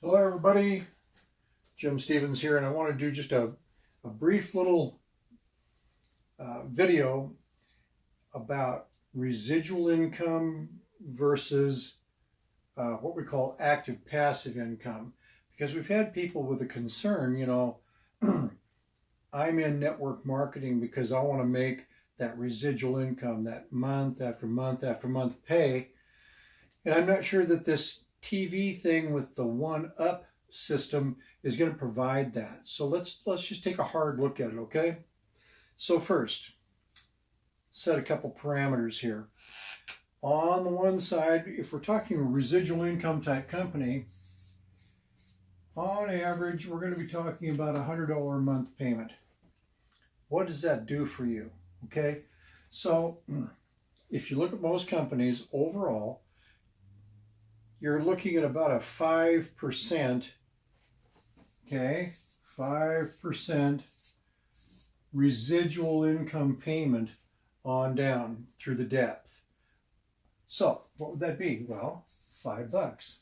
Hello everybody, Jim Stevens here, and I want to do just a brief little video about residual income versus what we call active passive income, because we've had people with a concern, I'm in network marketing because I want to make that residual income, that month after month after month pay, and I'm not sure that this TV thing with the one-up system is going to provide that. So let's just take a hard look at it, okay? So first, set a couple parameters here. On the one side, if we're talking a residual income type company, on average, we're going to be talking about $100 a month payment. What does that do for you? Okay, so if you look at most companies overall, you're looking at about a 5%, okay, 5% residual income payment on down through the depth. So what would that be? Well, $5.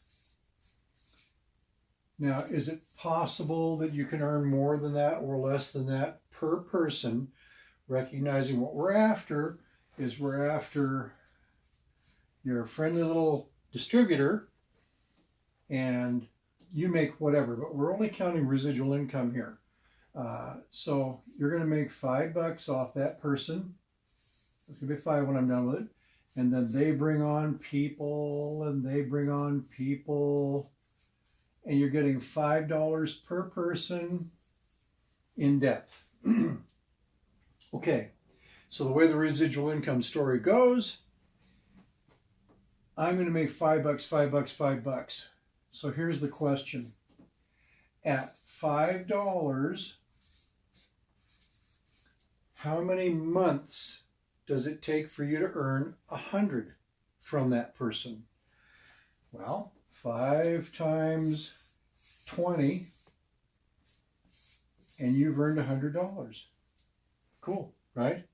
Now, is it possible that you can earn more than that or less than that per person, recognizing what we're after is we're after your friendly little distributor and you make whatever, but we're only counting residual income here. So you're going to make $5 off that person. It's going to be $5 when I'm done with it. And then they bring on people and they bring on people. And you're getting $5 per person in depth. Okay, so the way the residual income story goes, I'm going to make $5, $5, $5. So here's the question. At $5, how many months does it take for you to earn 100 from that person? Well, 5 times 20, and you've earned $100. Cool, right?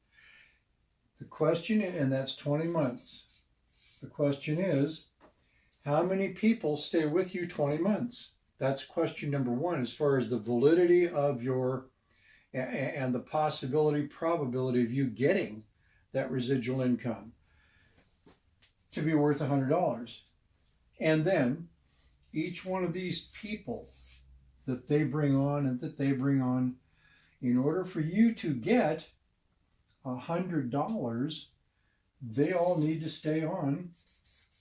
The question, and that's 20 months. The question is, how many people stay with you 20 months? That's question number one, as far as the validity of your, and the possibility, probability of you getting that residual income to be worth $100. And then each one of these people that they bring on and that they bring on, in order for you to get $100, they all need to stay on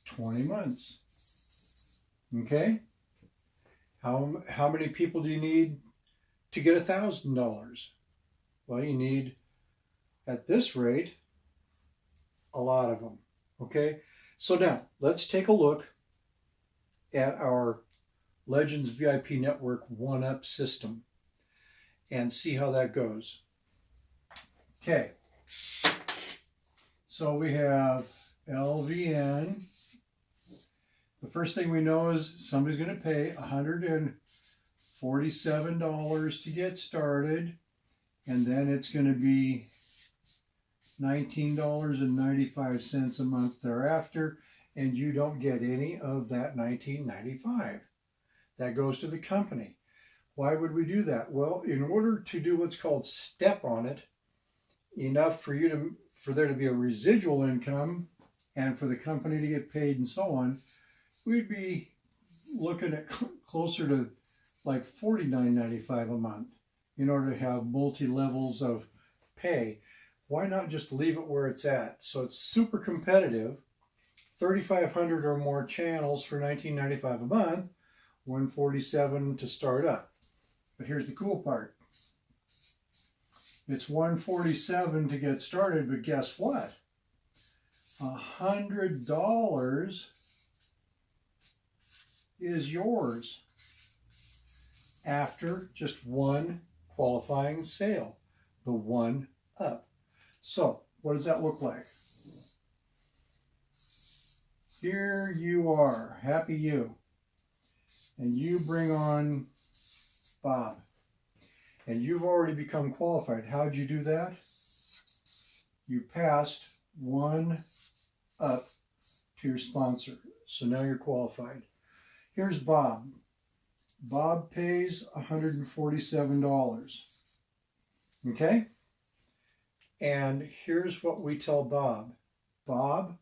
20 months. Okay? How many people do you need to get $1,000? Well, you need, at this rate, a lot of them. Okay? So now, let's take a look at our Legends VIP Network one-up system and see how that goes. Okay. So we have LVN. The first thing we know is somebody's going to pay $147 to get started, and then it's going to be $19.95 a month thereafter, and you don't get any of that $19.95. That goes to the company. Why would we do that? Well, in order to do what's called step on it, enough for there to be a residual income and for the company to get paid and so on, we'd be looking at closer to like $49.95 a month in order to have multi-levels of pay. Why not just leave it where it's at? So it's super competitive, 3,500 or more channels for $19.95 a month, $147 to start up. But here's the cool part. It's $147 to get started, but guess what? $100 is yours after just one qualifying sale, the one up. So what does that look like? Here you are, happy you, and you bring on Bob, and you've already become qualified. How'd you do that? You passed one up to your sponsor, so now you're qualified. Here's Bob. Bob pays $147. Okay? And here's what we tell Bob. Bob,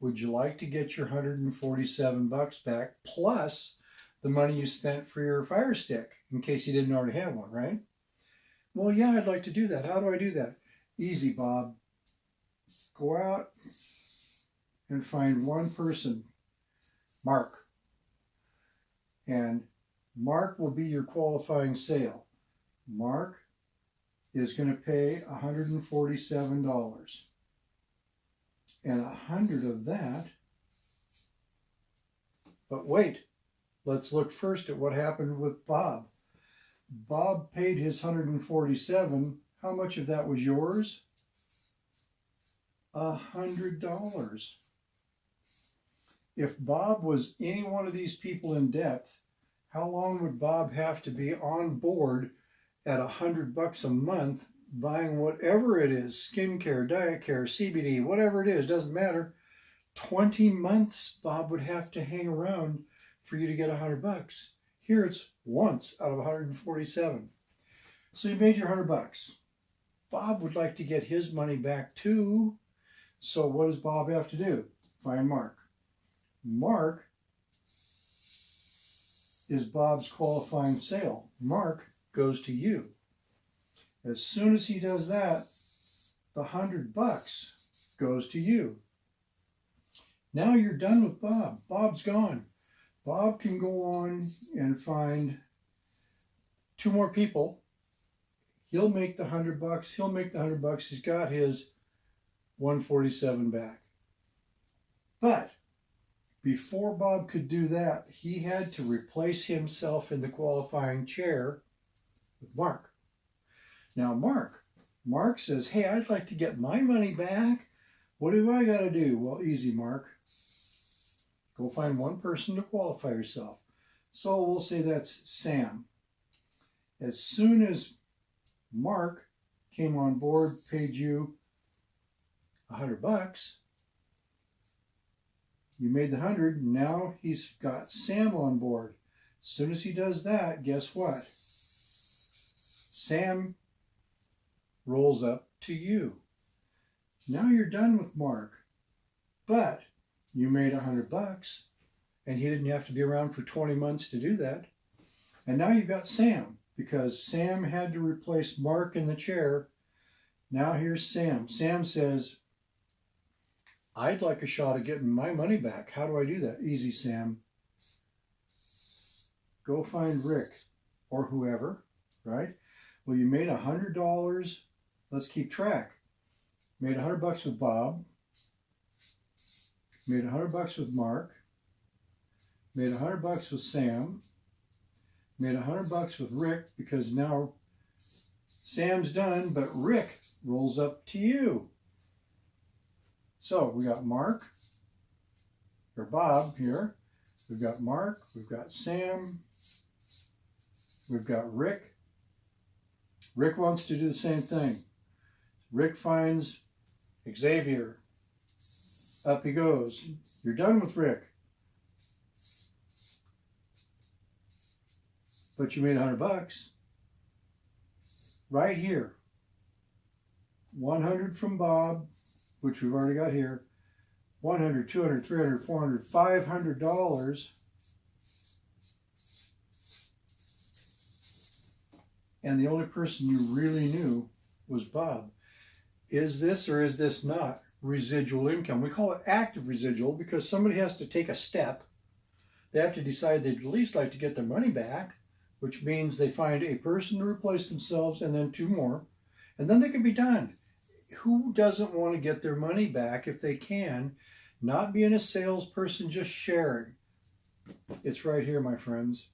would you like to get your 147 bucks back plus the money you spent for your Fire Stick in case you didn't already have one, right? Well, yeah, I'd like to do that. How do I do that? Easy, Bob. Go out and find one person, Mark. And Mark will be your qualifying sale. Mark is going to pay $147. And 100 of that. But wait, let's look first at what happened with Bob. Bob paid his 147. How much of that was yours? $100. If Bob was any one of these people in depth, how long would Bob have to be on board at $100 a month buying whatever it is, skincare, diet care, CBD, whatever it is, doesn't matter. 20 months Bob would have to hang around for you to get $100. Here it's once out of 147. So you made your $100. Bob would like to get his money back too. So what does Bob have to do? Find Mark. Mark is Bob's qualifying sale. Mark goes to you. As soon as he does that, the $100 goes to you. Now you're done with Bob. Bob's gone. Bob can go on and find 2 more people. He'll make the $100. He'll make the $100. He's got his 147 back. But before Bob could do that, he had to replace himself in the qualifying chair with Mark. Now Mark says, hey, I'd like to get my money back. What do I got to do? Well, easy, Mark. Go find one person to qualify yourself. So we'll say that's Sam. As soon as Mark came on board, paid you $100, you made the 100. Now he's got Sam on board. As soon as he does that, guess what? Sam rolls up to you. Now you're done with Mark, but you made $100 and he didn't have to be around for 20 months to do that. And now you've got Sam because Sam had to replace Mark in the chair. Now here's Sam. Sam says, I'd like a shot at getting my money back. How do I do that? Easy, Sam. Go find Rick or whoever, right? Well, you made $100. Let's keep track. Made $100 with Bob. Made $100 with Mark. Made $100 with Sam. Made $100 with Rick because now Sam's done, but Rick rolls up to you. So we got Mark, or Bob here. We've got Mark, we've got Sam, we've got Rick. Rick wants to do the same thing. Rick finds Xavier. Up he goes. You're done with Rick. But you made $100. Right here. 100 from Bob, which we've already got here. 100, 200, 300, 400, $500. And the only person you really knew was Bob. Is this or is this not residual income? We call it active residual because somebody has to take a step. They have to decide they'd at least like to get their money back, which means they find a person to replace themselves and then 2 more, and then they can be done. Who doesn't want to get their money back if they can? Not being a salesperson, just sharing. It's right here, my friends.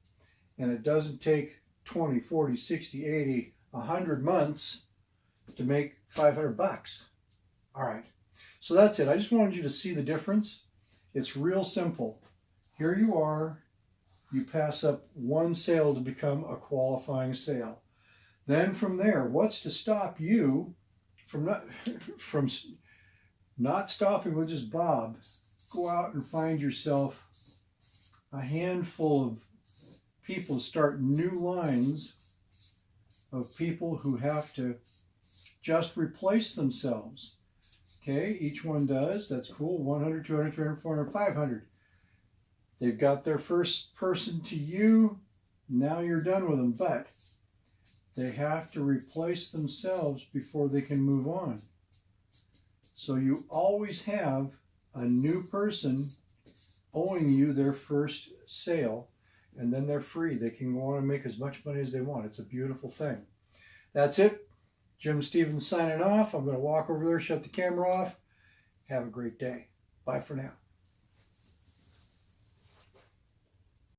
And it doesn't take 20, 40, 60, 80, 100 months to make $500. All right. So that's it. I just wanted you to see the difference. It's real simple. Here you are. You pass up one sale to become a qualifying sale. Then from there, what's to stop you from not stopping with just Bob? Go out and find yourself a handful of people start new lines of people who have to just replace themselves. Okay, each one does. That's cool. 100, 200, 300, 400, 500. They've got their first person to you. Now you're done with them. But they have to replace themselves before they can move on. So you always have a new person owing you their first sale, and then they're free. They can go on and make as much money as they want. It's a beautiful thing. That's it. Jim Stevens signing off. I'm going to walk over there, shut the camera off. Have a great day. Bye for now.